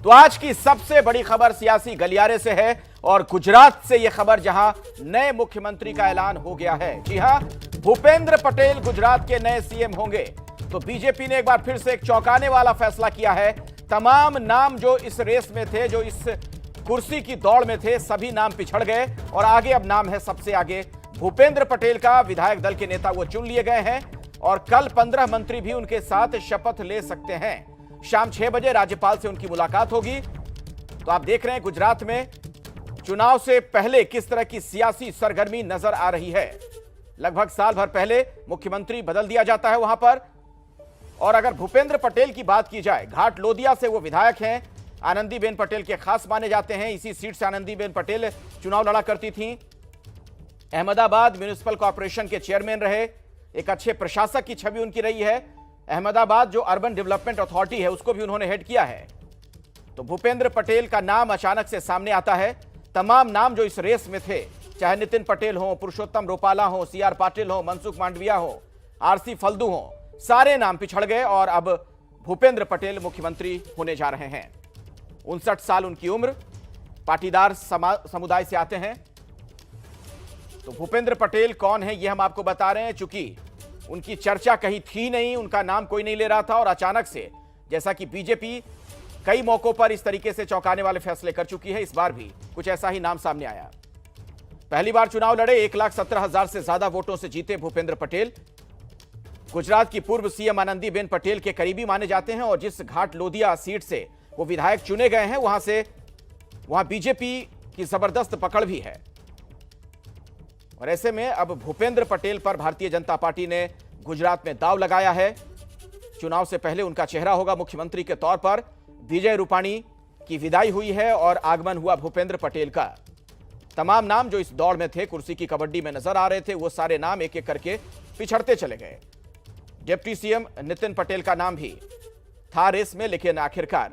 तो आज की सबसे बड़ी खबर सियासी गलियारे से है और गुजरात से यह खबर, जहां नए मुख्यमंत्री का ऐलान हो गया है। जी हां, भूपेंद्र पटेल गुजरात के नए सीएम होंगे। तो बीजेपी ने एक बार फिर से एक चौंकाने वाला फैसला किया है। तमाम नाम जो इस रेस में थे, जो इस कुर्सी की दौड़ में थे, सभी नाम पिछड़ गए और आगे अब नाम है सबसे आगे भूपेंद्र पटेल का। विधायक दल के नेता वो चुन लिए गए हैं और कल 15 मंत्री भी उनके साथ शपथ ले सकते हैं। शाम 6 बजे राज्यपाल से उनकी मुलाकात होगी। तो आप देख रहे हैं गुजरात में चुनाव से पहले किस तरह की सियासी सरगर्मी नजर आ रही है। लगभग साल भर पहले मुख्यमंत्री बदल दिया जाता है वहां पर। और अगर भूपेंद्र पटेल की बात की जाए, घाट लोदिया से वो विधायक हैं, आनंदीबेन पटेल के खास माने जाते हैं। इसी सीट से आनंदीबेन पटेल चुनाव लड़ा करती थी। अहमदाबाद म्युनिसिपल कॉर्पोरेशन के चेयरमैन रहे, एक अच्छे प्रशासक की छवि उनकी रही है। अहमदाबाद जो अर्बन डेवलपमेंट अथॉरिटी है उसको भी उन्होंने हेड किया है। तो भूपेंद्र पटेल का नाम अचानक से सामने आता है। तमाम नाम जो इस रेस में थे, चाहे नितिन पटेल हो, पुरुषोत्तम रूपाला हो, सीआर पाटिल हो, मनसुख मांडविया हो, आरसी फल्दू हो, सारे नाम पिछड़ गए और अब भूपेंद्र पटेल मुख्यमंत्री होने जा रहे हैं। 59 साल उनकी उम्र, पाटीदार समुदाय से आते हैं। तो भूपेंद्र पटेल कौन है यह हम आपको बता रहे हैं। चूंकि उनकी चर्चा कहीं थी नहीं, उनका नाम कोई नहीं ले रहा था और अचानक से, जैसा कि बीजेपी कई मौकों पर इस तरीके से चौंकाने वाले फैसले कर चुकी है, इस बार भी कुछ ऐसा ही नाम सामने आया। पहली बार चुनाव लड़े, 1,17,000 से ज्यादा वोटों से जीते भूपेंद्र पटेल। गुजरात की पूर्व सीएम आनंदीबेन पटेल के करीबी माने जाते हैं और जिस घाट लोदिया सीट से वो विधायक चुने गए हैं, वहां बीजेपी की जबरदस्त पकड़ भी है। और ऐसे में अब भूपेंद्र पटेल पर भारतीय जनता पार्टी ने गुजरात में दांव लगाया है। चुनाव से पहले उनका चेहरा होगा मुख्यमंत्री के तौर पर। विजय रूपाणी की विदाई हुई है और आगमन हुआ भूपेंद्र पटेल का। तमाम नाम जो इस दौड़ में थे, कुर्सी की कबड्डी में नजर आ रहे थे, वो सारे नाम एक एक करके पिछड़ते चले गए। डिप्टी सीएम नितिन पटेल का नाम भी था रेस में, लेकिन आखिरकार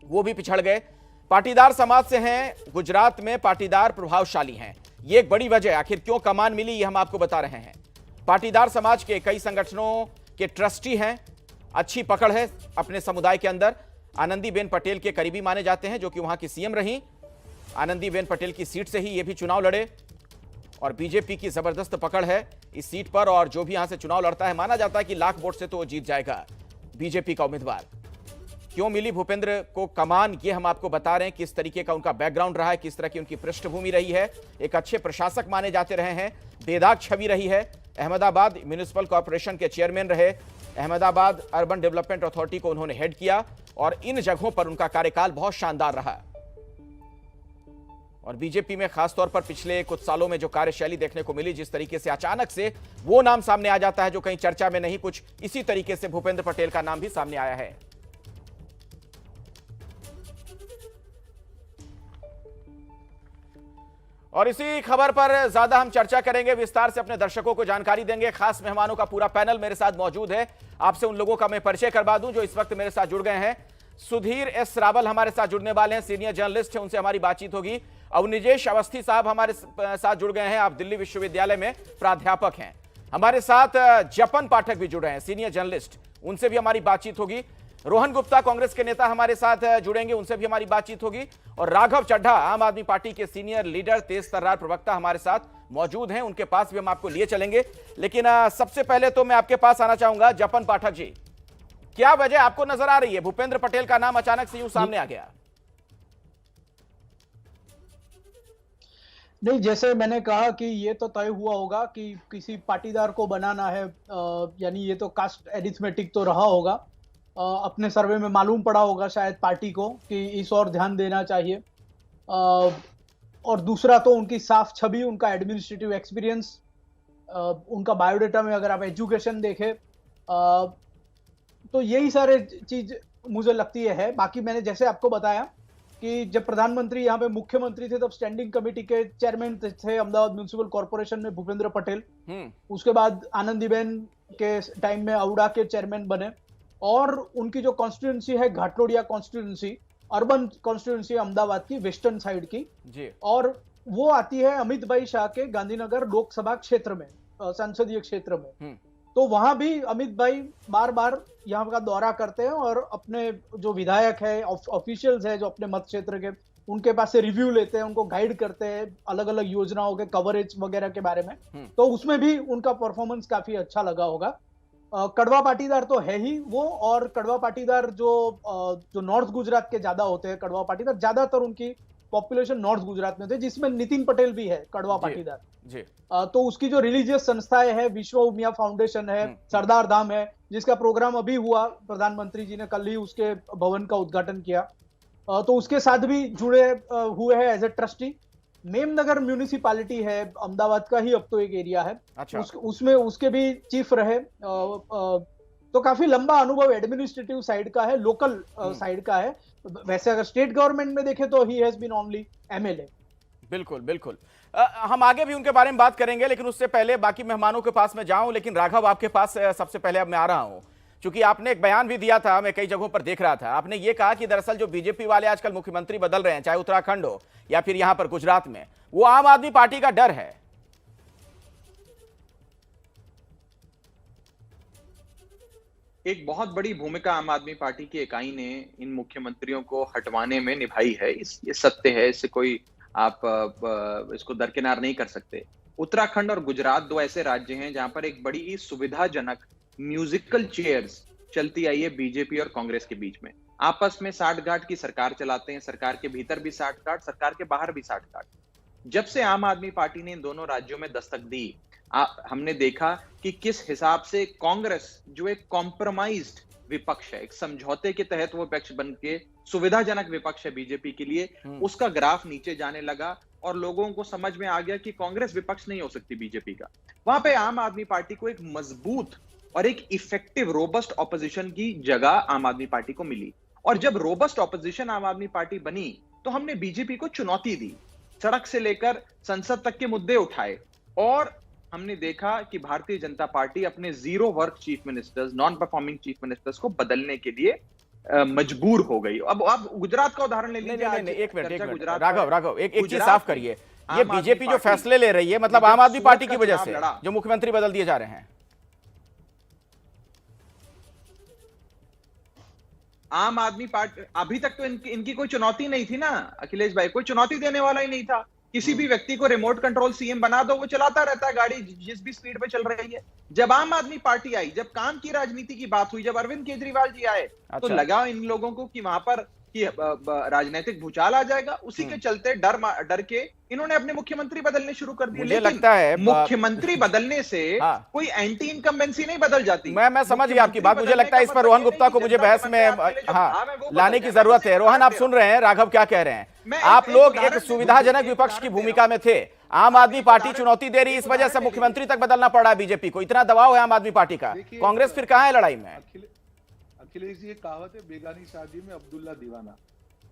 वो भी पिछड़ गए। पाटीदार समाज से हैं, गुजरात में पाटीदार प्रभावशाली हैं। ये एक बड़ी वजह, आखिर क्यों कमान मिली, ये हम आपको बता रहे हैं। पाटीदार समाज के कई संगठनों के ट्रस्टी हैं, अच्छी पकड़ है अपने समुदाय के अंदर। आनंदीबेन पटेल के करीबी माने जाते हैं, जो कि वहां की सीएम रही। आनंदीबेन पटेल की सीट से ही ये भी चुनाव लड़े और बीजेपी की जबरदस्त पकड़ है इस सीट पर। और जो भी यहां से चुनाव लड़ता है, माना जाता है कि लाख वोट से तो वो जीत जाएगा बीजेपी का उम्मीदवार। क्यों मिली भूपेंद्र को कमान, ये हम आपको बता रहे हैं। किस तरीके का उनका बैकग्राउंड रहा है, किस तरह की उनकी पृष्ठभूमि रही है। एक अच्छे प्रशासक माने जाते रहे हैं, बेदाग छवि रही है। अहमदाबाद म्युनिसिपल कॉर्पोरेशन के चेयरमैन रहे, अहमदाबाद अर्बन डेवलपमेंट अथॉरिटी को उन्होंने हेड किया और इन जगहों पर उनका कार्यकाल बहुत शानदार रहा। और बीजेपी में खासतौर पर पिछले कुछ सालों में जो कार्यशैली देखने को मिली, जिस तरीके से अचानक से वो नाम सामने आ जाता है जो कहीं चर्चा में नहीं, कुछ इसी तरीके से भूपेंद्र पटेल का नाम भी सामने आया है। और इसी खबर पर ज्यादा हम चर्चा करेंगे, विस्तार से अपने दर्शकों को जानकारी देंगे। खास मेहमानों का पूरा पैनल मेरे साथ मौजूद है। आपसे उन लोगों का मैं परिचय करवा दूं जो इस वक्त मेरे साथ जुड़ गए हैं। सुधीर एस रावल हमारे साथ जुड़ने वाले हैं, सीनियर जर्नलिस्ट हैं, उनसे हमारी बातचीत होगी। अवनिजेश अवस्थी साहब हमारे साथ जुड़ गए हैं, आप दिल्ली विश्वविद्यालय में प्राध्यापक हैं। हमारे साथ जपन पाठक भी जुड़ रहे हैं, सीनियर जर्नलिस्ट, उनसे भी हमारी बातचीत होगी। रोहन गुप्ता कांग्रेस के नेता हमारे साथ जुड़ेंगे, उनसे भी हमारी बातचीत होगी। और राघव चड्ढा आम आदमी पार्टी के सीनियर लीडर, तेज तर्रार प्रवक्ता हमारे साथ मौजूद हैं, उनके पास भी हम आपको लिए चलेंगे। लेकिन सबसे पहले तो मैं आपके पास आना चाहूंगा, जपन पाठक जी, क्या वजह आपको नजर आ रही है, भूपेंद्र पटेल का नाम अचानक से यूं सामने आ गया? नहीं, जैसे मैंने कहा कि ये तो तय हुआ होगा कि किसी पाटीदार को बनाना है, यानी ये तो कास्ट एरिथमेटिक तो रहा होगा। अपने सर्वे में मालूम पड़ा होगा शायद पार्टी को कि इस और ध्यान देना चाहिए। और दूसरा तो उनकी साफ छवि, उनका एडमिनिस्ट्रेटिव एक्सपीरियंस, उनका बायोडाटा में अगर आप एजुकेशन देखें, तो यही सारे चीज मुझे लगती है। बाकी मैंने जैसे आपको बताया कि जब प्रधानमंत्री यहाँ पे मुख्यमंत्री थे, तब स्टैंडिंग कमेटी के चेयरमैन थे अहमदाबाद म्युनिसिपल कॉर्पोरेशन में भूपेंद्र पटेल। उसके बाद आनंदीबेन के टाइम में औडा के चेयरमैन बने। और उनकी जो कॉन्स्टिट्यूंसी है, Ghatlodia constituency, urban constituency Ahmedabad की, वेस्टर्न साइड की जी। और वो आती है अमित भाई शाह के गांधीनगर लोकसभा क्षेत्र में, संसदीय क्षेत्र में। तो वहां भी अमित भाई बार बार यहाँ का दौरा करते हैं और अपने जो विधायक है, ऑफिशियल्स है जो अपने मत क्षेत्र के, उनके पास से रिव्यू लेते हैं, उनको गाइड करते हैं अलग अलग योजनाओं के कवरेज वगैरह के बारे में। तो उसमें भी उनका परफॉर्मेंस काफी अच्छा लगा होगा। कड़वा पाटीदार तो है ही वो, और कड़वा पाटीदार जो नॉर्थ गुजरात के ज्यादा होते हैं, कड़वा पाटीदार ज्यादातर उनकी पॉपुलेशन नॉर्थ गुजरात में थे, जिसमें नितिन पटेल भी है कड़वा पाटीदार जी। तो उसकी जो रिलीजियस संस्थाएं है, विश्व उमिया फाउंडेशन है, सरदार धाम है, जिसका प्रोग्राम अभी हुआ, प्रधानमंत्री जी ने कल ही उसके भवन का उद्घाटन किया, तो उसके साथ भी जुड़े हुए हैं as a trustee. Memnagar municipality है, अहमदाबाद का ही अब तो एक एरिया है। अच्छा। उसमें उसके भी चीफ रहे, तो काफी लंबा अनुभव एडमिनिस्ट्रेटिव साइड का है, लोकल साइड का है। वैसे अगर स्टेट गवर्नमेंट में देखें तो he has been only MLA. बिल्कुल बिल्कुल, हम आगे भी उनके बारे में बात करेंगे, लेकिन उससे पहले बाकी मेहमानों के पास में जाऊं। लेकिन राघव, आपके पास सबसे पहले अब मैं आ रहा हूं, क्योंकि आपने एक बयान भी दिया था, मैं कई जगहों पर देख रहा था। आपने ये कहा कि दरअसल जो बीजेपी वाले आजकल मुख्यमंत्री बदल रहे हैं, चाहे उत्तराखंड हो या फिर यहां पर गुजरात में, वो आम आदमी पार्टी का डर है। एक बहुत बड़ी भूमिका आम आदमी पार्टी की इकाई ने इन मुख्यमंत्रियों को हटवाने में निभाई है, ये सत्य है, इससे कोई आप इसको दरकिनार नहीं कर सकते। उत्तराखंड और गुजरात दो ऐसे राज्य हैं जहां पर एक बड़ी सुविधाजनक म्यूजिकल चेयर्स चलती आई है बीजेपी और कांग्रेस के बीच में। आपस में साठगांठ की सरकार चलाते हैं, सरकार के भीतर भी साठगांठ, सरकार के बाहर भी साठगांठ। जब से आम आदमी पार्टी ने इन दोनों राज्यों में दस्तक दी, हमने देखा कि किस हिसाब से कांग्रेस, जो एक कॉम्प्रोमाइज्ड विपक्ष है, एक समझौते के तहत वो विपक्ष बन के सुविधाजनक विपक्ष है बीजेपी के लिए, उसका ग्राफ नीचे जाने लगा और लोगों को समझ में आ गया कि कांग्रेस विपक्ष नहीं हो सकती बीजेपी का। वहां पे आम आदमी पार्टी को एक मजबूत और एक इफेक्टिव रोबस्ट ऑपोजिशन की जगह आम आदमी पार्टी को मिली। और जब रोबस्ट ऑपोजिशन आम आदमी पार्टी बनी तो हमने बीजेपी को चुनौती दी, सड़क से लेकर संसद तक के मुद्दे उठाए, और हमने देखा कि भारतीय जनता पार्टी अपने zero work chief ministers, non performing chief ministers को बदलने के लिए मजबूर हो गई। अब आप गुजरात का उदाहरण ले लीजिए। एक मिनट राघव, एक चीज साफ करिए, ये बीजेपी जो फैसले ले रही है, मतलब आम आदमी पार्टी की वजह से जो मुख्यमंत्री बदल दिए जा रहे हैं? आम आदमी पार्टी अभी तक तो इनकी कोई चुनौती नहीं थी ना अखिलेश भाई, कोई चुनौती देने वाला ही नहीं था। किसी भी व्यक्ति को रिमोट कंट्रोल सीएम बना दो, वो चलाता रहता है गाड़ी जिस भी स्पीड पे चल रही है। जब आम आदमी पार्टी आई, जब काम की राजनीति की बात हुई, जब अरविंद केजरीवाल जी आए, तो लगा इन लोगों को कि वहां पर कि राजनीतिक भूचाल आ जाएगा। उसी के चलते डर के इन्होंने अपने मुख्यमंत्री बदलने शुरू कर दिए। मुझे लगता है मुख्यमंत्री बदलने से कोई एंटी इनकम्बेंसी नहीं बदल जाती। मैं समझ गया आपकी बात। मुझे लगता है इस पर रोहन गुप्ता को मुझे बहस में लाने की जरूरत है। रोहन, आप सुन रहे हैं राघव क्या कह रहे हैं? आप लोग एक सुविधाजनक विपक्ष की भूमिका में थे, आम आदमी पार्टी चुनौती दे रही, इस वजह से मुख्यमंत्री तक बदलना पड़ रहा है बीजेपी को। इतना दबाव है आम आदमी पार्टी का, कांग्रेस फिर कहां है लड़ाई में? अखिलेश जी, एक कहावत है, बेगानी शादी में अब्दुल्ला दीवाना।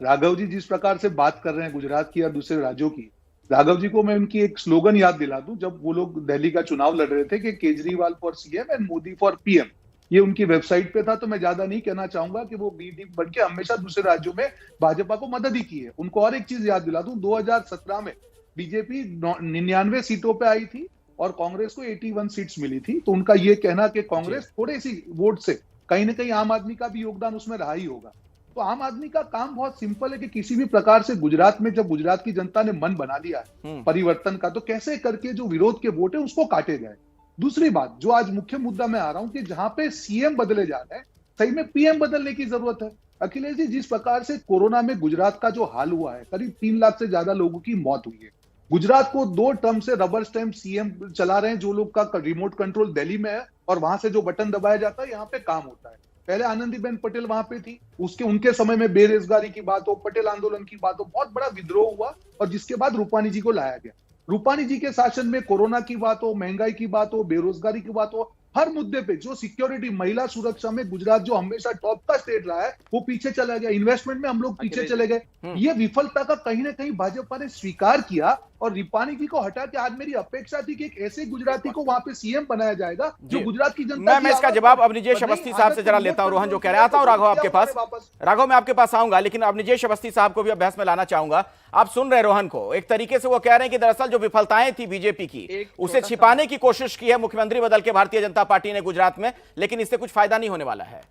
राघव जी जिस प्रकार से बात कर रहे हैं गुजरात की या दूसरे राज्यों की, राघव जी को मैं उनकी एक स्लोगन याद दिला दूं। जब वो लोग दिल्ली का चुनाव लड़ रहे थे कि Kejriwal for CM and Modi for PM, ये उनकी वेबसाइट पे था। तो मैं ज्यादा नहीं कहना चाहूंगा कि वो बीडी बन के हमेशा दूसरे राज्यों में भाजपा को मदद ही की है। उनको और एक चीज याद दिला दूं, 2017 में बीजेपी 99 सीटों पे आई थी और कांग्रेस को 81 सीट्स मिली थी। तो उनका ये कहना कि कांग्रेस थोड़ी सी वोट से कहीं ना कहीं आम आदमी का भी योगदान उसमें रहा ही होगा। तो आम आदमी का काम बहुत सिंपल है कि किसी भी प्रकार से गुजरात में, जब गुजरात की जनता ने मन बना लिया है परिवर्तन का, तो कैसे करके जो विरोध के वोट है उसको काटे जाए। दूसरी बात, जो आज मुख्य मुद्दा मैं आ रहा हूं कि जहां पे सीएम बदले जा रहे हैं, सही में पीएम बदलने की जरूरत है। अखिलेश जी, जिस प्रकार से कोरोना में गुजरात का जो हाल हुआ है, करीब 3 लाख से ज्यादा लोगों की मौत हुई है। गुजरात को 2 टर्म से रबर स्टैम्प सीएम चला रहे हैं, जो लोग का रिमोट कंट्रोल दिल्ली में है और वहां से जो बटन दबाया जाता है, यहाँ पे काम होता है। पहले आनंदीबेन पटेल वहां पे थी, उनके समय में बेरोजगारी की बात हो, पटेल आंदोलन की बात हो, बहुत बड़ा विद्रोह हुआ और जिसके बाद रूपानी जी को लाया गया। रूपानी जी के शासन में कोरोना की बात हो, महंगाई की बात हो, बेरोजगारी की बात हो, हर मुद्दे पे जो सिक्योरिटी, महिला सुरक्षा में गुजरात जो हमेशा टॉप का स्टेट रहा है, वो पीछे चला गया। इन्वेस्टमेंट में हम लोग पीछे चले गए। ये विफलता का कहीं ना कहीं भाजपा ने स्वीकार किया और रिपानी को हटा के आज मेरी अपेक्षा थी कि एक ऐसे गुजराती को वहां पे सीएम बनाया जाएगा जो गुजरात की जनता मैं इसका जवाब अवनिजेश अवस्थी साहब से जरा लेता हूं। रोहन जो कह रहे, आता हूं राघव आपके पास। राघव मैं आपके पास आऊंगा, लेकिन अवनिजेश अवस्थी साहब को भी अभ्यास में लाना चाहूंगा। आप सुन रहे रोहन को, एक तरीके से वो कह रहे हैं कि दरअसल जो विफलताएं थी बीजेपी की, उसे छिपाने की कोशिश की है मुख्यमंत्री बदल के भारतीय जनता पार्टी ने गुजरात में, लेकिन इससे कुछ फायदा नहीं होने वाला है।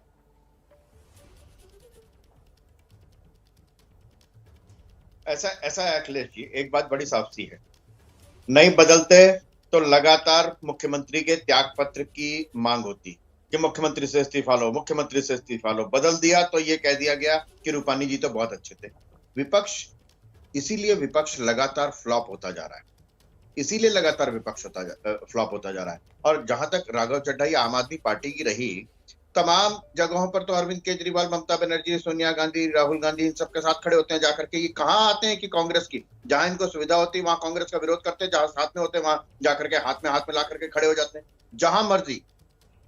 ऐसा है अखिलेश जी, एक बात बड़ी साफ सी है, नहीं बदलते तो लगातार मुख्यमंत्री के त्याग पत्र की मांग होती कि मुख्यमंत्री से इस्तीफा लो, मुख्यमंत्री से इस्तीफा लो। बदल दिया तो ये कह दिया गया कि रूपानी जी तो बहुत अच्छे थे। विपक्ष, इसीलिए विपक्ष लगातार फ्लॉप होता जा रहा है, इसीलिए लगातार विपक्ष फ्लॉप होता जा रहा है। और जहां तक राघव चड्ढा या आम आदमी पार्टी की रही, तमाम जगहों पर तो अरविंद केजरीवाल, ममता बनर्जी, सोनिया गांधी, राहुल गांधी इन सबके साथ खड़े होते हैं जाकर के। ये कहाँ आते हैं कि कांग्रेस की, जहां इनको सुविधा होती है वहां कांग्रेस का विरोध करते हैं, जहां साथ में होते हैं वहां जाकर के हाथ में ला करके खड़े हो जाते हैं। जहां मर्जी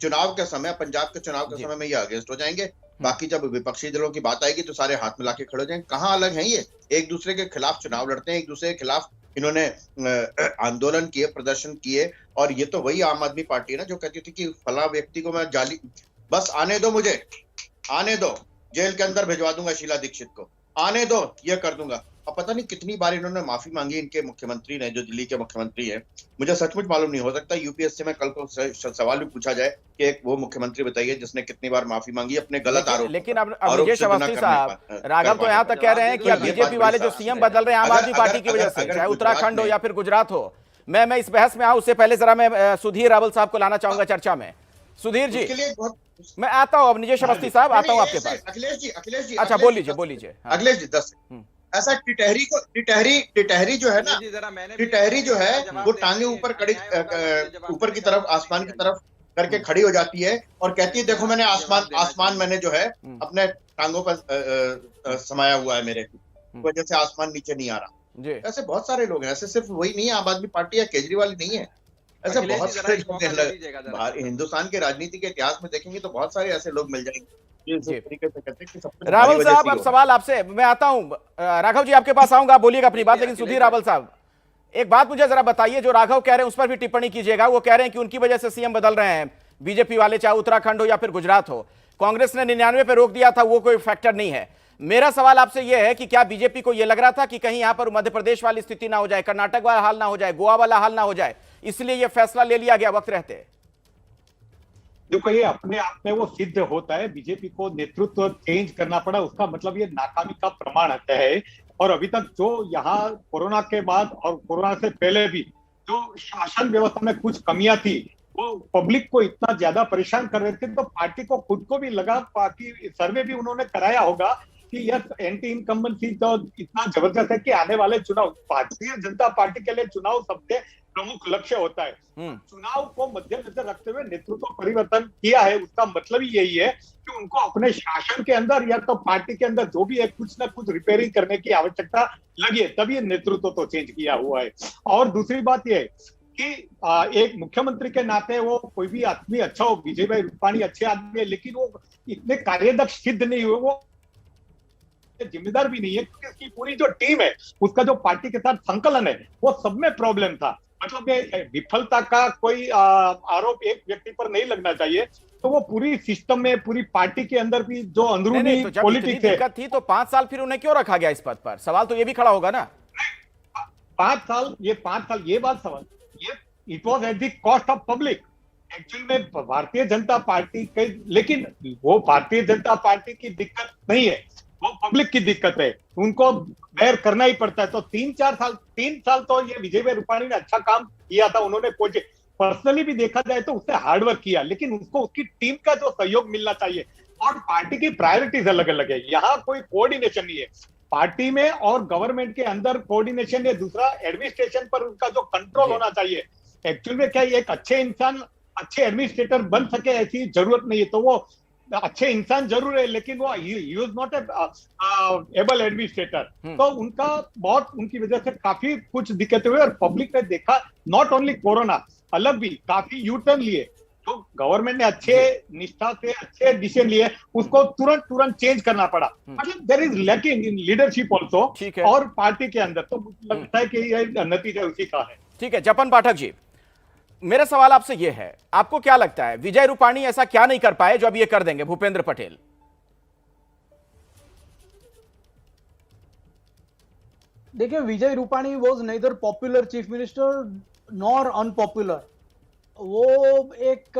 चुनाव के समय, पंजाब के चुनाव के समय में ये अगेंस्ट हो जाएंगे, बाकी जब विपक्षी दलों की बात आएगी तो सारे हाथ मिला के खड़े हो जाएंगे। कहाँ अलग है ये, एक दूसरे के खिलाफ चुनाव लड़ते हैं, एक दूसरे के खिलाफ इन्होंने आंदोलन किए, प्रदर्शन किए। और ये तो वही आम आदमी पार्टी है ना जो कहती थी कि फला व्यक्ति को मैं जाली, बस आने दो, मुझे आने दो, जेल के अंदर भिजवा दूंगा शीला दीक्षित को, आने दो, ये कर दूंगा। अब पता नहीं कितनी बार इन्होंने माफी मांगी, इनके मुख्यमंत्री ने, जो दिल्ली के मुख्यमंत्री हैं। मुझे सचमुच मालूम नहीं, हो सकता यूपीएससी में कल को सवाल भी पूछा जाए कि एक वो मुख्यमंत्री बताइए जिसने कितनी बार माफी मांगी अपने गलत आरोप। लेकिन अब अवनिजेश अवस्थी साहब, राघव तो यहाँ तक कह रहे हैं कि अब बीजेपी वाले जो सीएम बदल रहे हैं आम आदमी पार्टी की वजह से, चाहे उत्तराखंड हो या फिर गुजरात हो। मैं इस बहस में आऊं उससे पहले जरा मैं सुधीर रावल साहब को लाना चाहूंगा चर्चा में। सुधीर जी, मैं आता हूं, अवनिजेश अवस्थी साहब आता हूं आपके पास। अखिलेश जी अच्छा बोलीजिए। अखिलेश जी 10 ऐसा टिटहरी जो है ना, टिटहरी जो है वो टांगे ऊपर की तरफ, आसमान की तरफ करके खड़ी हो जाती है और कहती है देखो मैंने आसमान मैंने जो है अपने टांगों पर समाया हुआ है, मेरे वजह से आसमान नीचे नहीं आ रहा। ऐसे बहुत सारे लोग हैं, ऐसे सिर्फ वही नहीं है आम आदमी पार्टी या केजरीवाल नहीं है, ऐसे बहुत सारे लोग हैं। हिंदुस्तान के राजनीति के इतिहास में देखेंगे तो बहुत सारे ऐसे लोग मिल जाएंगे। रावल साहब, अब सवाल आपसे, मैं आता हूं, राघव जी आपके पास आऊंगा, बोलिएगा अपनी बात, लेकिन सुधीर रावल साहब एक बात मुझे जरा बताइए, जो राघव कह रहे हैं उस पर भी टिप्पणी कीजिएगा। वो कह रहे हैं कि उनकी वजह से सीएम बदल रहे हैं बीजेपी वाले, चाहे उत्तराखंड हो या फिर गुजरात हो। कांग्रेस ने 99 पे रोक दिया था, वो कोई फैक्टर नहीं है। मेरा सवाल आपसे यह है कि क्या बीजेपी को यह लग रहा था कि कहीं यहां पर मध्य प्रदेश वाली स्थिति ना हो जाए, कर्नाटक वाला हाल ना हो जाए, गोवा वाला हाल ना हो जाए, इसलिए यह फैसला ले लिया गया वक्त रहते? देखो, ये अपने आप में वो सिद्ध होता है, बीजेपी को नेतृत्व चेंज करना पड़ा, उसका मतलब ये नाकामी का प्रमाण आता है। और अभी तक जो यहाँ कोरोना के बाद और कोरोना से पहले भी जो शासन व्यवस्था में कुछ कमियां थी, वो पब्लिक को इतना ज्यादा परेशान कर रहे थे, तो पार्टी को खुद को भी लगा, बाकी सर्वे भी उन्होंने कराया होगा कि यह एंटी इनकम्बेंसी तो इतना जबरदस्त है कि आने वाले चुनाव, भारतीय जनता पार्टी के लिए चुनाव सबसे प्रमुख लक्ष्य होता है। चुनाव को मद्देनजर रखते हुए नेतृत्व परिवर्तन किया है, उसका मतलब ही यही है कि उनको अपने शासन के अंदर या तो पार्टी के अंदर जो भी है कुछ ना कुछ रिपेयरिंग करने की आवश्यकता लगी है, तभी नेतृत्व तो चेंज किया हुआ है। और दूसरी बात यह है कि एक मुख्यमंत्री के नाते वो कोई भी आदमी अच्छा हो, विजय भाई रूपाणी अच्छे आदमी है, लेकिन वो इतने कार्यदक्ष सिद्ध नहीं हुए, वो जिम्मेदार भी नहीं है, क्योंकि उसकी पूरी जो टीम है, उसका जो पार्टी के साथ संकलन है, वो सब में प्रॉब्लम था। मतलब ये विफलता का कोई आरोप एक व्यक्ति पर नहीं लगना चाहिए, तो वो पूरी सिस्टम में, पूरी पार्टी के अंदर भी जो अंदरूनी पॉलिटिक्स है, दिक्कत थी तो 5 साल फिर उन्हें क्यों रखा गया इस पद पर? सवाल तो ये भी खड़ा होगा ना। 5 साल ये बात सवाल, ये it was at the cost of public actual में भारतीय जनता पार्टी के, लेकिन वो भारतीय जनता पार्टी की दिक्कत नहीं है, वो पब्लिक की दिक्कत है, उनको बेयर करना ही पड़ता है। तो 3 साल तो ये विजय भाई रूपाणी ने अच्छा काम किया था, उन्होंने पर्सनली भी देखा जाए तो उसने हार्डवर्क किया, लेकिन उसको उसकी टीम का जो सहयोग मिलना चाहिए। और पार्टी की प्रायोरिटीज अलग अलग है, यहाँ कोई कोऑर्डिनेशन नहीं है पार्टी में और गवर्नमेंट के अंदर, कोऑर्डिनेशन है। दूसरा, एडमिनिस्ट्रेशन पर उनका जो कंट्रोल होना चाहिए। एक्चुअल में क्या एक अच्छे इंसान अच्छे एडमिनिस्ट्रेटर बन सके ऐसी जरूरत नहीं है, तो वो अच्छे इंसान जरूर है, लेकिन वो he is not able administrator. तो उनका बहुत, उनकी वजह से काफी कुछ दिक्कतें हुई और पब्लिक ने देखा, नॉट ओनली कोरोना, अलग भी काफी यू टर्न लिए। जो गवर्नमेंट ने अच्छे निष्ठा से अच्छे डिसीजन लिए उसको तुरंत चेंज करना पड़ा। मतलब there is lacking in leadership also और पार्टी के अंदर, तो लगता है कि ये नतीजा उसी का है। ठीक है जपन पाठक जी, मेरा सवाल आपसे यह है, आपको क्या लगता है विजय रूपाणी ऐसा क्या नहीं कर पाए जो अब ये कर देंगे भूपेंद्र पटेल? देखिए, Vijay Rupani was neither popular chief minister nor unpopular. वो एक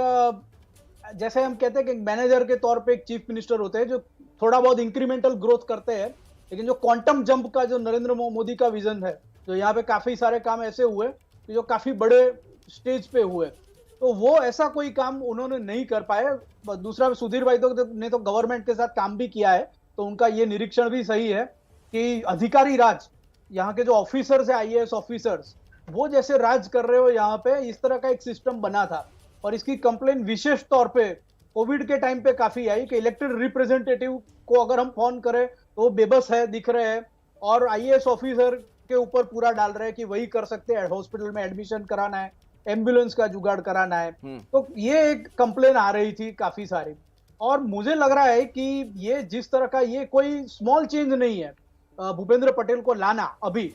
जैसे हम कहते हैं कि मैनेजर के तौर पे एक चीफ मिनिस्टर होते हैं जो थोड़ा बहुत इंक्रीमेंटल ग्रोथ करते हैं, लेकिन जो क्वांटम जंप का जो नरेंद्र मोदी का विजन है, जो यहाँ पे काफी सारे काम ऐसे हुए कि जो काफी बड़े स्टेज पे हुए, तो वो ऐसा कोई काम उन्होंने नहीं कर पाए। दूसरा, सुधीर भाई ने तो गवर्नमेंट के साथ काम भी किया है, तो उनका ये निरीक्षण भी सही है कि अधिकारी राज, यहाँ के जो ऑफिसर्स है आईएएस ऑफिसर्स, वो जैसे राज कर रहे हो यहाँ पे, इस तरह का एक सिस्टम बना था। और इसकी कंप्लेन विशेष तौर पे कोविड के टाइम पे काफी आई कि इलेक्टेड रिप्रेजेंटेटिव को अगर हम फोन करें तो वो बेबस है, दिख रहे हैं, और आईएएस ऑफिसर के ऊपर पूरा डाल रहे हैं कि वही कर सकते हैं, हॉस्पिटल में एडमिशन कराना है, एम्बुलेंस का जुगाड़ कराना है। तो ये एक कंप्लेन आ रही थी काफी सारी, और मुझे लग रहा है कि ये जिस तरह का, ये कोई स्मॉल चेंज नहीं है भूपेंद्र पटेल को लाना अभी।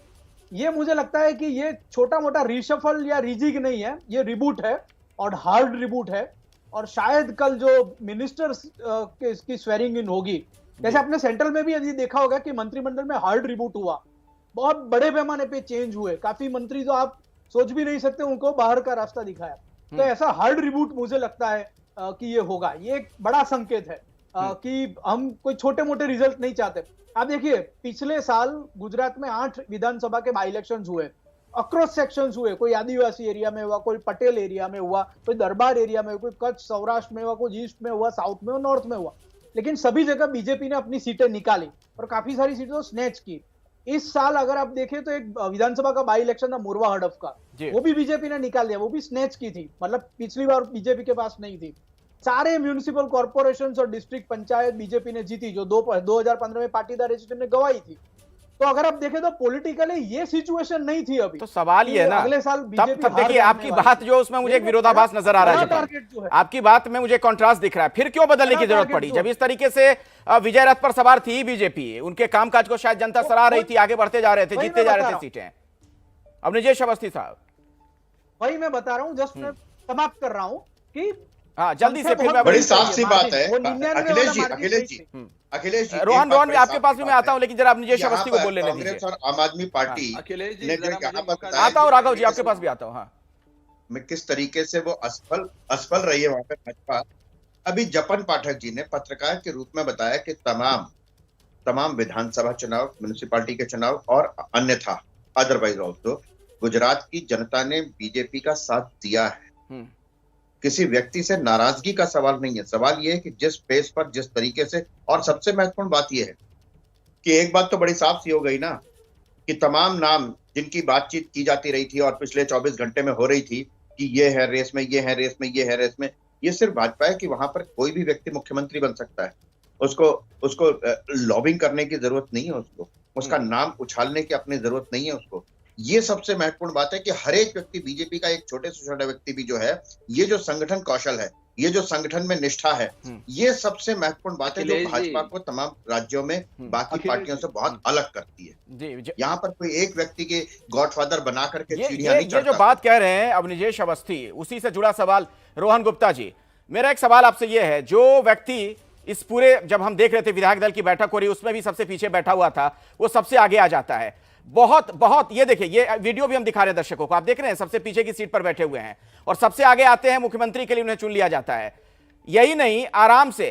ये मुझे लगता है कि ये छोटा मोटा रिशफल या रिजिग नहीं है, ये रिबूट है और हार्ड रिबूट है। और शायद कल जो मिनिस्टर्स की स्वेरिंग इन होगी, जैसे आपने सेंट्रल में भी यदि देखा होगा कि मंत्रिमंडल में हार्ड रिबूट हुआ, बहुत बड़े पैमाने पे चेंज हुए, काफी मंत्री जो आप सोच भी नहीं सकते उनको बाहर का रास्ता दिखाया। तो ऐसा हार्ड रिबूट मुझे लगता है कि ये होगा। ये एक बड़ा संकेत है कि हम कोई छोटे मोटे रिजल्ट नहीं चाहते। आप देखिए, पिछले साल गुजरात में 8 विधानसभा के बाई इलेक्शन हुए, अक्रॉस सेक्शंस हुए, कोई आदिवासी एरिया में हुआ, कोई पटेल एरिया में हुआ, कोई दरबार एरिया में, कोई कच्छ सौराष्ट्र में हुआ, कोई ईस्ट में हुआ, साउथ में हुआ, नॉर्थ में हुआ, लेकिन सभी जगह बीजेपी ने अपनी सीटें निकाली और काफी सारी सीटें स्नैच की। इस साल अगर आप देखें तो एक विधानसभा का बाई इलेक्शन था मुरवा हडफ का, वो भी बीजेपी ने निकाल दिया, वो भी स्नैच की थी, मतलब पिछली बार बीजेपी के पास नहीं थी। सारे म्यूनिसिपल कॉर्पोरेशन और डिस्ट्रिक्ट पंचायत बीजेपी ने जीती, जो 2015 में पाटीदार रेजिस्टेंस ने गवाई थी। तो अगर आप देखें तो पॉलिटिकली ये सिचुएशन नहीं थी अभी। तो सवाल ये है ना, अगले साल बीजेपी देखिए आपकी बात जो उसमें मुझे एक विरोधाभास नजर आ रहा है, आपकी बात में मुझे कॉन्ट्रास्ट दिख रहा है। फिर क्यों बदलने की जरूरत पड़ी जब इस तरीके से विजय रथ पर सवार थी बीजेपी? उनके कामकाज को शायद जनता सराह रही थी, आगे बढ़ते जा रहे थे, जीतते जा रहे थे सीटें। अब निजेश अवस्थी साहब, वही मैं बता रहा हूं, जस्ट मैं समाप्त कर रहा हूं कि हाँ जल्दी से, फिर बड़ी साफ सी बात है। अखिलेश जी रोहन भी आपके पास भी मैं आता हूं, लेकिन जरा आप निजेश अवस्थी को बोल लेने दीजिए। कांग्रेस और आम आदमी पार्टी ने जो यहाँ पर बताया, आता हूं राघव जी, आपके पास भी आता हूं। हाँ, मैं किस तरीके से वो असफल रही है वहां पे भाजपा। अभी जपन पाठक जी ने पत्रकार के रूप में बताया कि तमाम विधानसभा चुनाव, म्युनिसिपैलिटी के चुनाव और अन्यथा अदरवाइज ऑल्सो गुजरात की जनता ने बीजेपी का साथ दिया है। किसी व्यक्ति से नाराजगी का सवाल नहीं है, सवाल यह है कि जिस पेस पर, जिस तरीके से, और सबसे महत्वपूर्ण बात यह है कि एक बात तो बड़ी साफ सी हो गई ना कि तमाम नाम जिनकी बातचीत की जाती रही थी और पिछले 24 घंटे में हो रही थी कि ये है रेस में, ये है रेस में, ये है रेस में, ये सिर्फ भाजपा है कि वहां पर कोई भी व्यक्ति मुख्यमंत्री बन सकता है। उसको लॉबिंग करने की जरूरत नहीं है, उसका नाम उछालने की अपनी जरूरत नहीं है उसको। ये सबसे महत्वपूर्ण बात है कि हर एक व्यक्ति, बीजेपी का एक छोटे से छोटा व्यक्ति भी जो है, ये जो संगठन कौशल है, ये जो संगठन में निष्ठा है, ये सबसे महत्वपूर्ण बात है जो भाजपा को तमाम राज्यों में बाकी पार्टियों से बहुत अलग करती है। यहाँ पर कोई एक व्यक्ति के गॉडफादर बना करके सीढ़ियां नहीं चढ़ता। ये जो बात कह रहे हैं अब निजेश अवस्थी, उसी से जुड़ा सवाल रोहन गुप्ता जी, मेरा एक सवाल आपसे ये है, जो व्यक्ति इस पूरे, जब हम देख रहे थे विधायक दल की बैठक हो रही, उसमें भी सबसे पीछे बैठा हुआ था, वो सबसे आगे आ जाता है। बहुत ये देखिए, ये वीडियो भी हम दिखा रहे हैं दर्शकों को, आप देख रहे हैं सबसे पीछे की सीट पर बैठे हुए हैं और सबसे आगे आते हैं, मुख्यमंत्री के लिए उन्हें चुन लिया जाता है। यही नहीं, आराम से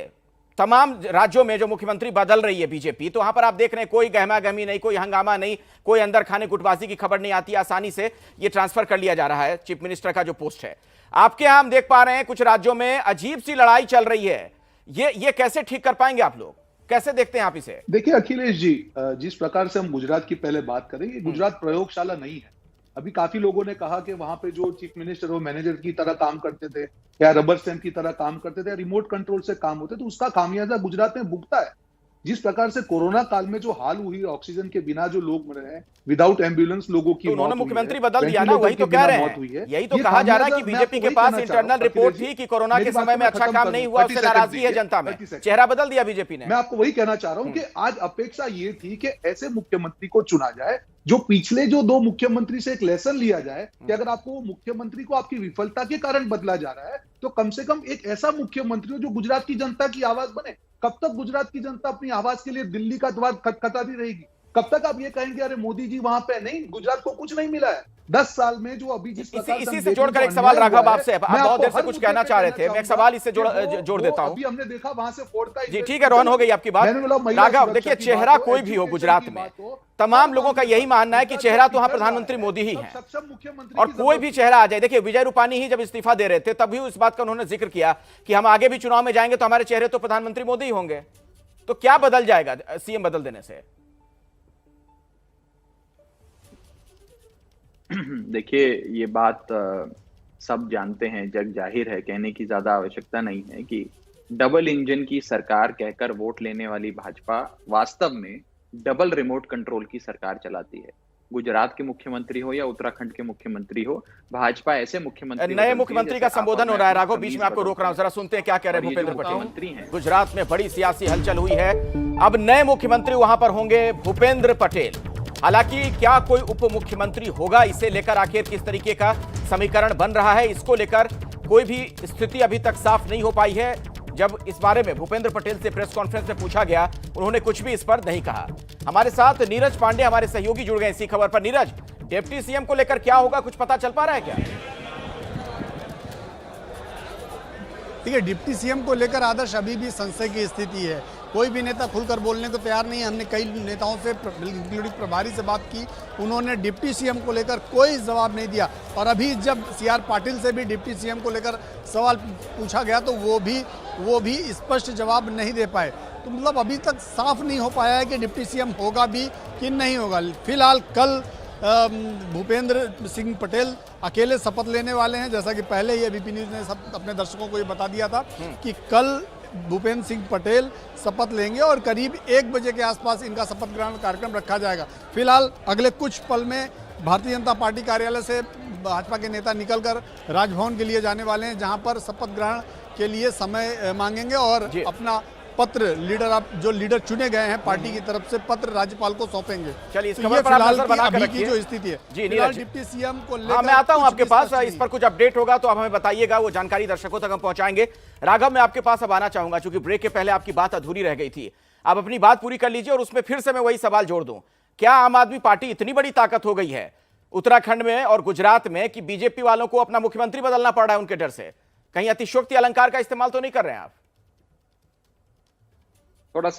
तमाम राज्यों में जो मुख्यमंत्री बदल रही है बीजेपी, तो वहां पर आप देख रहे हैं कोई गहमा गहमी नहीं, कोई हंगामा नहीं, कोई अंदर खाने गुटबाजी की खबर नहीं आती, आसानी से ये ट्रांसफर कर लिया जा रहा है चीफ मिनिस्टर का जो पोस्ट है। आपके यहां हम देख पा रहे हैं कुछ राज्यों में अजीब सी लड़ाई चल रही है, ये कैसे ठीक कर पाएंगे आप लोग, कैसे देखते हैं आप इसे? देखिए अखिलेश जी, जिस प्रकार से हम गुजरात की पहले बात करें, ये गुजरात प्रयोगशाला नहीं है। अभी काफी लोगों ने कहा कि वहां पे जो चीफ मिनिस्टर वो मैनेजर की तरह काम करते थे या रबर स्टैम्प की तरह काम करते थे, रिमोट कंट्रोल से काम होते, तो उसका खामियाजा गुजरात में भुगता है। जिस प्रकार से कोरोना काल में जो हाल हुई ऑक्सीजन के बिना जो लोग मर रहे हैं, विदाउट एम्बुलेंस लोगों की, तो उन्होंने मुख्यमंत्री बदल दिया ना, वही तो कह रहे हैं। यही तो कहा जा रहा है कि बीजेपी के पास इंटरनल रिपोर्ट थी कि कोरोना के समय में अच्छा काम नहीं हुआ, उससे नाराजगी है जनता में, चेहरा बदल दिया बीजेपी ने। मैं आपको वही कहना चाह रहा हूं कि आज अपेक्षा ये थी कि ऐसे मुख्यमंत्री को चुना जाए जो पिछले जो 2 मुख्यमंत्री से एक लेसन लिया जाए कि अगर आपको वो मुख्यमंत्री को आपकी विफलता के कारण बदला जा रहा है तो कम से कम एक ऐसा मुख्यमंत्री हो जो गुजरात की जनता की आवाज बने। कब तक गुजरात की जनता अपनी आवाज के लिए दिल्ली का द्वार खटखटाती रहेगी? कब तक आप ये कहेंगे अरे मोदी जी वहां पे नहीं, गुजरात को कुछ नहीं मिला है 10 साल में जो अभी जिस प्रकार इसी से जोड़कर एक सवाल राघव आपसे, आप बहुत देर से कुछ कहना चाह रहे थे, मैं एक सवाल इससे जोड़ देता हूं। अभी हमने देखा वहां से फोर्ड का, जी ठीक है, रोहन हो गई आपकी बात। राघव देखिए, चेहरा कोई भी हो गुजरात में, तमाम लोगों का यही मानना है कि चेहरा तो वहां प्रधानमंत्री मोदी ही है, और कोई भी चेहरा आ जाए। देखिए विजय रूपानी ही जब इस्तीफा दे रहे थे तब भी इस बात का उन्होंने जिक्र किया कि हम आगे भी चुनाव में जाएंगे तो हमारे चेहरे तो प्रधानमंत्री मोदी ही होंगे। तो क्या बदल जाएगा सीएम बदल देने से? देखिए ये बात सब जानते हैं, जग जाहिर है, कहने की ज्यादा आवश्यकता नहीं है कि डबल इंजन की सरकार कहकर वोट लेने वाली भाजपा वास्तव में डबल रिमोट कंट्रोल की सरकार चलाती है। गुजरात के मुख्यमंत्री हो या उत्तराखंड के मुख्यमंत्री हो, भाजपा ऐसे मुख्यमंत्री, नए मुख्यमंत्री का संबोधन हो रहा है। राघव बीच में आपको रोक रहा हूं, जरा सुनते हैं क्या कह रहे हैं भूपेंद्र पटेल। गुजरात में बड़ी सियासी हलचल हुई है, अब नए मुख्यमंत्री वहां पर होंगे भूपेंद्र पटेल। हालांकि क्या कोई उप मुख्यमंत्री होगा, इसे लेकर आखिर किस तरीके का समीकरण बन रहा है, इसको लेकर कोई भी स्थिति अभी तक साफ नहीं हो पाई है। जब इस बारे में भूपेंद्र पटेल से प्रेस कॉन्फ्रेंस में पूछा गया, उन्होंने कुछ भी इस पर नहीं कहा। हमारे साथ नीरज पांडे हमारे सहयोगी जुड़ गए इसी खबर पर। नीरज, डिप्टी सीएम को लेकर क्या होगा, कुछ पता चल पा रहा है क्या? देखिए, डिप्टी सीएम को लेकर आदर्श अभी भी संशय की स्थिति है। कोई भी नेता खुलकर बोलने को तैयार नहीं है। हमने कई नेताओं से, इंक्लूडिंग प्रभारी से बात की, उन्होंने डिप्टी सीएम को लेकर कोई जवाब नहीं दिया। और अभी जब सीआर पाटिल से भी डिप्टी सीएम को लेकर सवाल पूछा गया तो वो भी स्पष्ट जवाब नहीं दे पाए। तो मतलब अभी तक साफ नहीं हो पाया है कि डिप्टी सीएम होगा भी कि नहीं होगा। फिलहाल कल भूपेंद्र सिंह पटेल अकेले शपथ लेने वाले हैं, जैसा कि पहले ही एबीपी न्यूज ने सब अपने दर्शकों को ये बता दिया था कि कल भूपेंद्र सिंह पटेल शपथ लेंगे और करीब 1 बजे के आसपास इनका शपथ ग्रहण कार्यक्रम रखा जाएगा। फिलहाल अगले कुछ पल में भारतीय जनता पार्टी कार्यालय से भाजपा के नेता निकलकर राजभवन के लिए जाने वाले हैं, जहां पर शपथ ग्रहण के लिए समय मांगेंगे और अपना पत्र लीडर चुने गए हैं पार्टी की तरफ से पत्र राज्यपाल को सौंपेंगे। चलिए इस खबर पर आप नजर बना कर रखिए जो स्थिति है। जी डिप्टी सीएम को लेकर मैं आता हूं आपके पास, इस पर कुछ अपडेट होगा तो आप हमें बताइएगा, वो जानकारी दर्शकों तक हम पहुंचाएंगे। राघव, मैं आपके पास अब आना चाहूंगा, क्योंकि ब्रेक के पहले आपकी बात अधूरी रह गई थी। आप अपनी बात पूरी कर लीजिए और उसमें फिर से मैं वही सवाल जोड़ दूं, क्या आम आदमी पार्टी इतनी बड़ी ताकत हो गई है उत्तराखंड में और गुजरात में कि बीजेपी वालों को अपना मुख्यमंत्री बदलना पड़ रहा है उनके डर से? कहीं अतिशयोक्ति अलंकार का इस्तेमाल तो नहीं कर रहे हैं आप? थोड़ा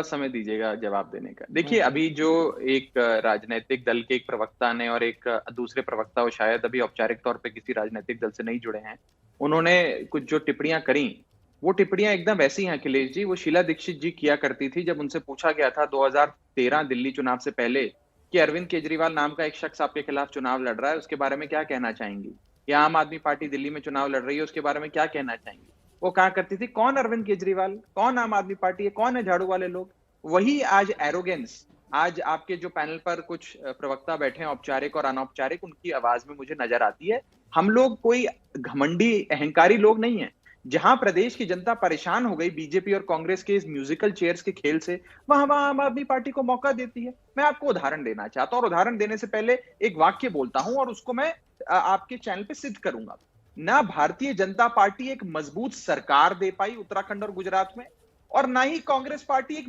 समय दीजिएगा जवाब देने का। देखिए अभी जो एक राजनीतिक दल के एक प्रवक्ता ने और एक दूसरे प्रवक्ता, वो शायद अभी औपचारिक तौर पे किसी राजनीतिक दल से नहीं जुड़े हैं, उन्होंने कुछ जो टिप्पणियां करी, वो टिप्पणियां एकदम वैसी हैं अखिलेश जी, वो शीला दीक्षित जी किया करती थी जब उनसे पूछा गया था 2013 दिल्ली चुनाव से पहले कि अरविंद केजरीवाल नाम का एक शख्स आपके खिलाफ चुनाव लड़ रहा है, उसके बारे में क्या कहना चाहेंगी, या आम आदमी पार्टी दिल्ली में चुनाव लड़ रही है, उसके बारे में क्या कहना चाहेंगी। वो कहा करती थी कौन अरविंद केजरीवाल, कौन आम आदमी पार्टी है, कौन है झाड़ू वाले लोग। वही आज एरोगेंस, आज आपके जो पैनल पर कुछ प्रवक्ता बैठे हैं औपचारिक और अनौपचारिक, उनकी आवाज में मुझे नजर आती है। हम लोग कोई घमंडी अहंकारी लोग नहीं है। जहां प्रदेश की जनता परेशान हो गई बीजेपी और कांग्रेस के इस म्यूजिकल चेयर्स के खेल से, वहां आम आदमी पार्टी को मौका देती है। मैं आपको उदाहरण देना चाहता हूं और उदाहरण देने से पहले एक वाक्य बोलता हूं और उसको मैं आपके चैनल पे सिद्ध करूंगा। ना भारतीय जनता पार्टी एक मजबूत सरकार दे पाई उत्तराखंड और गुजरात में, और ना ही कांग्रेस पार्टी एक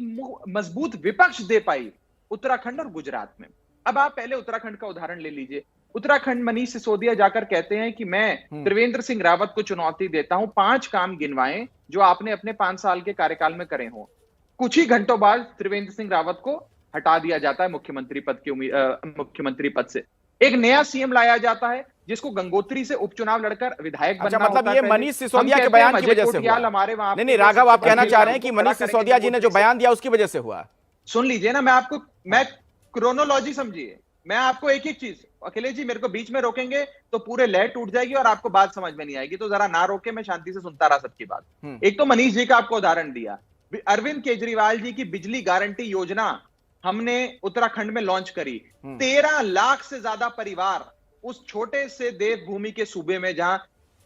मजबूत विपक्ष दे पाई उत्तराखंड और गुजरात में। अब आप पहले उत्तराखंड का उदाहरण ले लीजिए। उत्तराखंड मनीष सिसोदिया जाकर कहते हैं कि मैं त्रिवेंद्र सिंह रावत को चुनौती देता हूं, 5 काम गिनवाएं जो आपने अपने 5 साल के कार्यकाल में करे हों। कुछ ही घंटों बाद त्रिवेंद्र सिंह रावत को हटा दिया जाता है मुख्यमंत्री पद से। एक नया सीएम लाया जाता है जिसको गंगोत्री से उपचुनाव लड़कर विधायक बनना मतलब ये मनीष सिसोदिया के बयान की वजह से हुआ? हमारे वहां नहीं राघव, आप कहना चाह रहे हैं कि मनीष सिसोदिया जी ने जो बयान दिया उसकी वजह से हुआ? सुन लीजिए ना, मैं क्रोनोलॉजी समझिए। मैं आपको एक एक चीज, अखिलेश जी मेरे को बीच में रोकेंगे तो पूरे लय टूट जाएगी और आपको बात समझ में नहीं आएगी, तो जरा ना रोके, मैं शांति से सुनता रहा सबकी बात। एक तो मनीष जी का आपको उदाहरण दिया। अरविंद केजरीवाल जी की बिजली गारंटी योजना हमने उत्तराखंड में लॉन्च करी। 13 लाख से ज्यादा परिवार उस छोटे से देवभूमि के सूबे में, जहां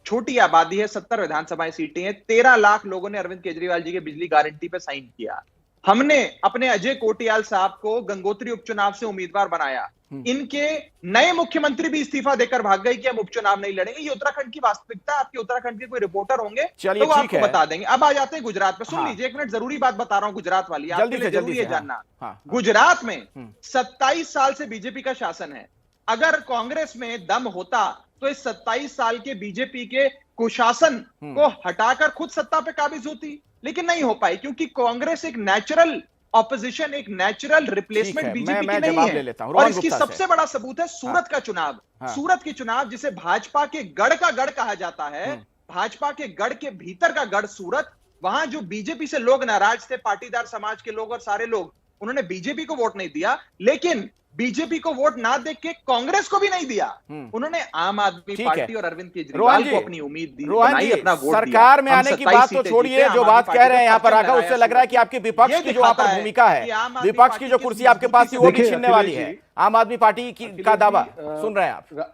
छोटी आबादी है, 70 विधानसभा सीटें हैं, 13 लाख लोगों ने अरविंद केजरीवाल जी के बिजली गारंटी पे साइन किया। हमने अपने अजय कोटियाल साहब को गंगोत्री उपचुनाव से उम्मीदवार बनाया। इनके नए मुख्यमंत्री भी इस्तीफा देकर भाग गए कि हम उपचुनाव नहीं लड़ेंगे। ये उत्तराखंड की वास्तविकता, आपके उत्तराखंड के कोई रिपोर्टर होंगे तो वो आपको बता देंगे। अब आ जाते हैं गुजरात पे। सुन लीजिए, एक मिनट, जरूरी बात बता रहा हूं गुजरात वाली, आपके लिए जरूरी है जानना। गुजरात में 27 साल से बीजेपी का शासन है। अगर कांग्रेस में दम होता तो इस 27 साल के बीजेपी के कुशासन को हटाकर खुद सत्ता पे काबिज होती, लेकिन नहीं हो पाई, क्योंकि कांग्रेस एक नेचुरल ऑपोजिशन, एक नेचुरल रिप्लेसमेंट बीजेपी की नहीं है। और इसकी सबसे बड़ा सबूत है सूरत का चुनाव। सूरत की चुनाव, जिसे भाजपा के गढ़ का गढ़ कहा जाता है, भाजपा के गढ़ के भीतर का गढ़ सूरत, वहां जो बीजेपी से लोग नाराज थे, पाटीदार समाज के लोग और सारे लोग, उन्होंने बीजेपी को वोट नहीं दिया, लेकिन बीजेपी को वोट ना देख के कांग्रेस को भी नहीं दिया, उन्होंने आम आदमी पार्टी और अरविंद केजरीवाल को अपनी उम्मीद दी, बनाई, अपना वोट दिया। सरकार में आने की बात तो छोड़िए, जो बात कह रहे हैं यहाँ पर राघव, उससे लग रहा है कि आपकी विपक्ष की जो यहाँ पर भूमिका है, विपक्ष की जो कुर्सी आपके पास थी वो भी छीनने वाली है। आम आदमी पार्टी का दावा सुन रहे हैं आप।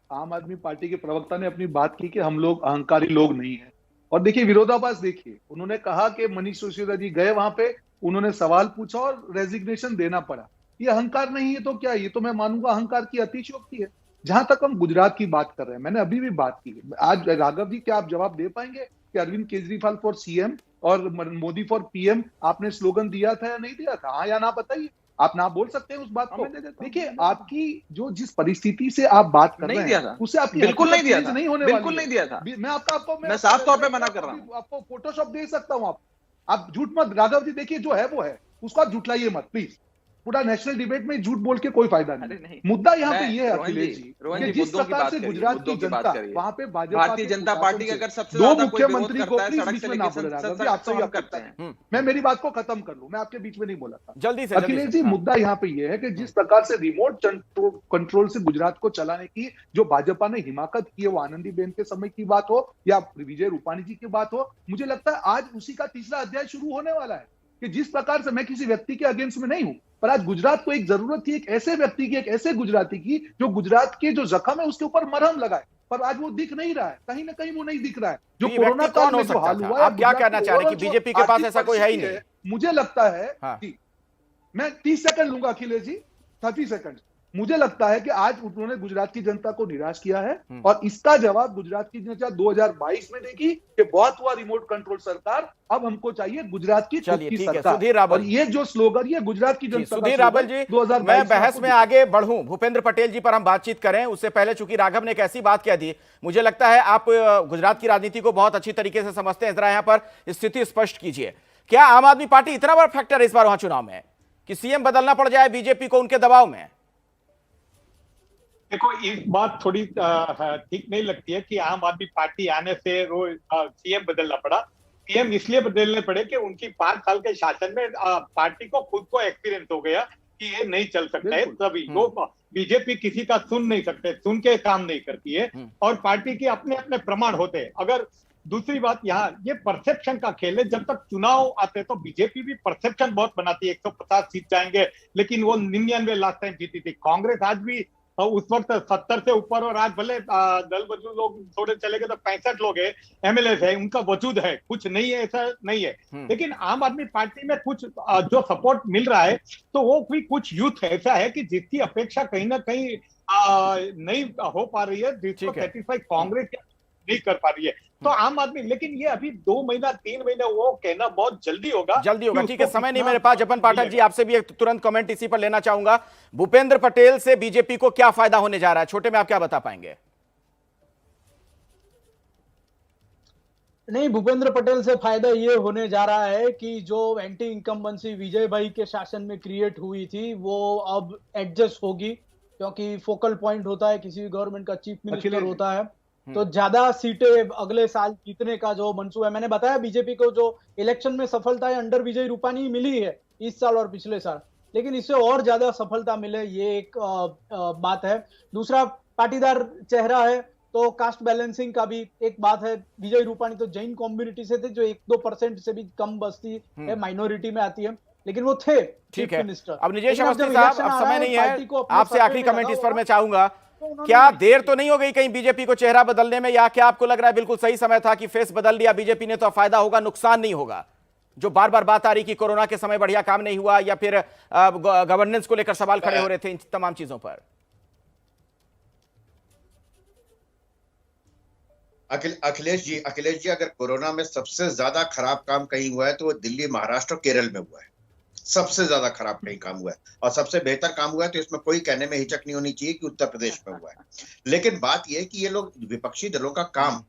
आम आदमी पार्टी के प्रवक्ता ने अपनी बात की कि हम लोग अहंकारी लोग नहीं है, और देखिए विरोधाभास देखिए, उन्होंने कहा कि मनीष सिसोदिया जी गए वहां पे, उन्होंने सवाल पूछा और रेजिग्नेशन देना पड़ा। ये अहंकार नहीं है तो क्या? ये तो मैं मानूंगा अहंकार की अतिशयोक्ति है। जहां तक हम गुजरात की बात कर रहे हैं, मैंने अभी भी बात की, आज राघव जी क्या आप जवाब दे पाएंगे कि अरविंद केजरीवाल फॉर सीएम और मोदी फॉर पीएम आपने स्लोगन दिया था या नहीं दिया था? हाँ या ना बताइए, आप ना बोल सकते हैं उस बात को। देखिए, आपकी जो जिस परिस्थिति से आप बात कर रहे हैं उससे आपकी बिल्कुल नहीं दिया था, नहीं होने बिल्कुल नहीं दिया था। मैं साफ तौर पे मना कर रहा हूँ, आपको फोटोशॉप दे सकता हूँ। आप झूठ मत, राघव जी देखिए जो है वो है, उसको आप झूठलाइए मत प्लीज। पूरा नेशनल डिबेट में झूठ बोल के कोई फायदा नहीं। मुद्दा यहाँ पे ये है अखिलेश जी, कि जिस प्रकार से गुजरात की जनता वहां पे भारतीय जनता पार्टी का अगर सबसे दो मुख्यमंत्री को प्लीज बीच में ना बोले, राघव जी आपसे ही करते हैं। मैं मेरी बात को खत्म कर लूं, मैं आपके बीच में नहीं बोला था जल्दी से। अखिलेश जी, मुद्दा यहाँ पे ये है कि जिस प्रकार से रिमोट कंट्रोल से गुजरात को चलाने की जो भाजपा ने हिमाकत की है, वो आनंदीबेन के समय की बात हो या विजय रूपाणी जी की बात हो, मुझे लगता है आज उसी का तीसरा अध्याय शुरू होने वाला है। कि जिस प्रकार से, मैं किसी व्यक्ति के अगेंस्ट में नहीं हूं, पर आज गुजरात को एक जरूरत थी एक ऐसे व्यक्ति की, एक ऐसे गुजराती की जो गुजरात के जो जख्म है उसके ऊपर मरहम लगाए, पर आज वो दिख नहीं रहा है, कहीं ना कहीं वो नहीं दिख रहा है। जो कोरोना काल में जो हाल हुआ है, आप क्या कहना चाह रहे हैं कि बीजेपी के पास ऐसा कोई है ही नहीं? मुझे लगता है कि मैं 30 सेकंड लूंगा अखिलेश जी, 30 सेकंड। मुझे लगता है कि आज उन्होंने गुजरात की जनता को निराश किया है, और इसका जवाब गुजरात की जनता 2022 में देगी कि बहुत हुआ रिमोट कंट्रोल सरकार, अब हमको चाहिए गुजरात की खुद की सरकार। और ये जो स्लोगन, ये गुजरात की जनता। सुधीर रावल जी, मैं बहस में आगे बढ़ूं, भूपेंद्र पटेल जी पर हम बातचीत करें उससे पहले, चूंकि राघव ने एक ऐसी बात कह दी, मुझे लगता है आप गुजरात की राजनीति को बहुत अच्छी तरीके से समझते हैं, जरा यहां पर स्थिति स्पष्ट कीजिए। क्या आम आदमी पार्टी इतना बड़ा फैक्टर है इस बार वहां चुनाव में कि सीएम बदलना पड़ जाए बीजेपी को उनके दबाव में? देखो, इस बात थोड़ी ठीक नहीं लगती है कि आम आदमी पार्टी आने से सीएम बदलना पड़ा। सीएम इसलिए बदलने पड़े कि उनकी 5 साल के शासन में पार्टी को खुद को एक्सपीरियंस हो गया कि ये नहीं चल सकता है। तभी जो बीजेपी किसी का सुन नहीं सकते, सुन के काम नहीं करती है, और पार्टी के अपने अपने प्रमाण होते हैं। अगर दूसरी बात, यहाँ ये परसेप्शन का खेल है। जब तक चुनाव आते तो बीजेपी भी परसेप्शन बहुत बनाती है, 150 सीट जाएंगे, लेकिन वो 99 लास्ट टाइम जीती थी। कांग्रेस आज भी उस वक्त 70 से ऊपर, और आज भले दल बदलू लोग थोड़े चले गए तो 65 लोग है, एमएलए है, उनका वजूद है, कुछ नहीं है ऐसा नहीं है। लेकिन आम आदमी पार्टी में कुछ जो सपोर्ट मिल रहा है, तो वो भी कुछ यूथ ऐसा है कि जिसकी अपेक्षा कहीं ना कहीं नहीं हो पा रही है, जिसको सेटिस्फाई कांग्रेस नहीं कर पा रही है। तो आम आदमी, लेकिन ये अभी 2 महीना 3 महीना वो कहना बहुत जल्दी होगा। ठीक है, समय नहीं मेरे पास। जपन पाठक जी, आपसे भी एक तुरंत कमेंट इसी पर लेना चाहूंगा। भूपेंद्र पटेल से बीजेपी को क्या फायदा होने जा रहा है, छोटे में आप क्या बता पाएंगे? नहीं, भूपेंद्र पटेल से फायदा ये होने जा रहा है कि जो एंटी इनकम्बेंसी विजय भाई के शासन में क्रिएट हुई थी, वो अब एडजस्ट होगी, क्योंकि फोकल पॉइंट होता है किसी भी गवर्नमेंट का, चीफ मिनिस्टर होता है, तो ज्यादा सीटें अगले साल जीतने का जो मंसूबा है। मैंने बताया बीजेपी को जो इलेक्शन में सफलता है अंडर विजय रूपाणी मिली है इस साल और पिछले साल, लेकिन इससे और ज्यादा सफलता मिले, ये एक बात है। दूसरा, पाटीदार चेहरा है, तो कास्ट बैलेंसिंग का भी एक बात है। विजय रूपाणी तो जैन कम्युनिटी से थे, जो 1-2% से भी कम बस्ती है, माइनॉरिटी में आती है, लेकिन वो थे। ठीक है, मिनिस्टर। अब निजेश लेकिन अब अवस्थी जब साहब, इलेक्शन अब आ समय रहा नहीं पार्टी को है, अपने आपसे सर्वे आखिरी में कमेंट लगा इस पर हुआ मैं चाहूंगा, तो उन्होंने क्या नहीं देर की। तो नहीं हो गई कहीं बीजेपी को चेहरा बदलने में, या क्या आपको लग रहा है बिल्कुल सही समय था कि फेस बदल लिया बीजेपी ने तो फायदा होगा, नुकसान नहीं होगा? जो बार बार बात आ रही कि कोरोना के समय बढ़िया काम नहीं हुआ, या फिर गवर्नेंस को लेकर सवाल खड़े हो रहे थे, इन तमाम चीजों पर। अखिलेश जी, अगर कोरोना में सबसे ज्यादा खराब काम कहीं हुआ है तो वो दिल्ली, महाराष्ट्र और केरल में हुआ है। सबसे ज्यादा खराब कहीं काम हुआ है, और सबसे बेहतर काम हुआ है तो इसमें कोई कहने में हिचक नहीं होनी चाहिए कि उत्तर प्रदेश में हुआ है। लेकिन बात यह है कि ये लोग विपक्षी दलों का काम,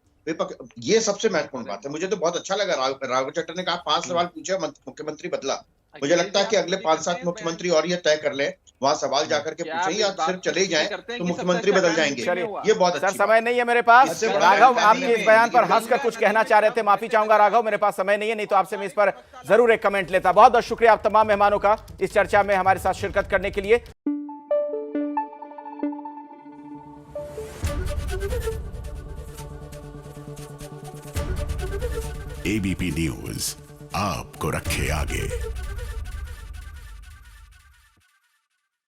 ये सबसे महत्वपूर्ण बात है। मुझे तो बहुत अच्छा लगा राघव चड्ढा ने कहा 5 सवाल पूछे, मुख्यमंत्री बदला। मुझे लगता है कि अगले 5-7 मुख्यमंत्री और ये तय कर ले, वहां सवाल जाकर के पूछें, या सिर्फ चले ही जाएं तो मुख्यमंत्री बदल जाएंगे। ये बहुत सर, अच्छी समय नहीं है मेरे पास। राघव, आपके इस बयान पर हंसकर कुछ कहना चाह रहे थे, माफी चाहूंगा राघव, मेरे पास समय नहीं है, नहीं तो आपसे मैं इस पर जरूर एक कमेंट लेता। बहुत बहुत शुक्रिया आप तमाम मेहमानों का इस चर्चा में हमारे साथ शिरकत करने के लिए। एबीपी न्यूज आपको रखे आगे।